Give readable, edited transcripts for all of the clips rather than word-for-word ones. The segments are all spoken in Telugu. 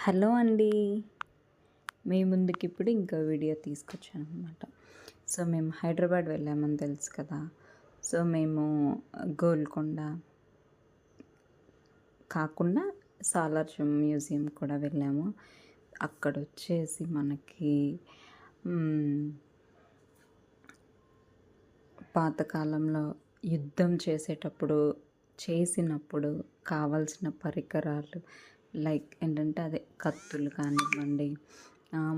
హలో అండి. మీ ముందుకి ఇప్పుడు ఇంకో వీడియో తీసుకొచ్చాను అనమాట. సో మేము హైదరాబాద్ వెళ్ళామని తెలుసు కదా. సో మేము గోల్కొండ కాకుండా సాలార్జంగ్ మ్యూజియం కూడా వెళ్ళాము. అక్కడ వచ్చేసి మనకి పాతకాలంలో యుద్ధం చేసినప్పుడు కావాల్సిన పరికరాలు లైక్ ఏంటంటే అదే కత్తులు కానివ్వండి,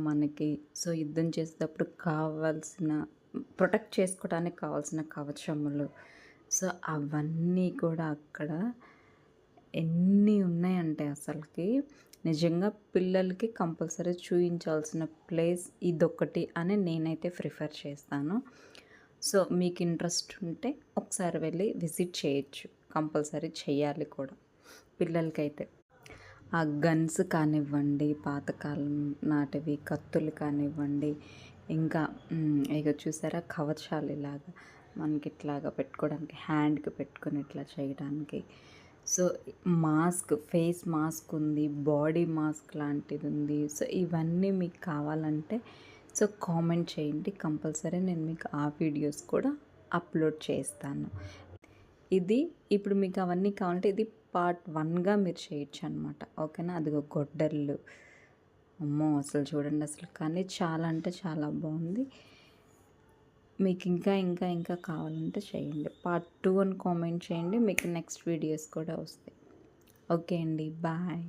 మనకి సో యుద్ధం చేసేటప్పుడు కావాల్సిన ప్రొటెక్ట్ చేసుకోవడానికి కావాల్సిన కవచములు, సో అవన్నీ కూడా అక్కడ ఎన్ని ఉన్నాయంటే అసలుకి నిజంగా పిల్లలకి కంపల్సరీ చూపించాల్సిన ప్లేస్ ఇదొక్కటి అని నేనైతే ప్రిఫర్ చేస్తాను. సో మీకు ఇంట్రెస్ట్ ఉంటే ఒకసారి వెళ్ళి విజిట్ చేయొచ్చు, కంపల్సరీ చేయాలి కూడా పిల్లలకైతే. ఆ గన్స్ కానివ్వండి, పాతకాలం నాటివి కత్తులు కానివ్వండి, ఇంకా ఇక చూసారా కవచాలు ఇలాగా మనకి ఇట్లాగా పెట్టుకోవడానికి, హ్యాండ్కి పెట్టుకొని ఇట్లా చేయడానికి. సో మాస్క్, ఫేస్ మాస్క్ ఉంది, బాడీ మాస్క్ లాంటిది ఉంది. సో ఇవన్నీ మీకు కావాలంటే సో కామెంట్ చేయండి, కంపల్సరీ నేను మీకు ఆ వీడియోస్ కూడా అప్లోడ్ చేస్తాను. ఇది ఇప్పుడు మీకు అవన్నీ కావాలంటే ఇది పార్ట్ 1గా మీరు చేయొచ్చు అనమాట. ఓకేనా. అదిగో గొడ్డళ్ళు, అమ్మో అసలు చూడండి అసలు, కానీ చాలా అంటే చాలా బాగుంది. మీకు ఇంకా ఇంకా ఇంకా కావాలంటే చేయండి. పార్ట్ 2 అని కామెంట్ చేయండి, మీకు నెక్స్ట్ వీడియోస్ కూడా వస్తాయి. ఓకే అండి, బాయ్.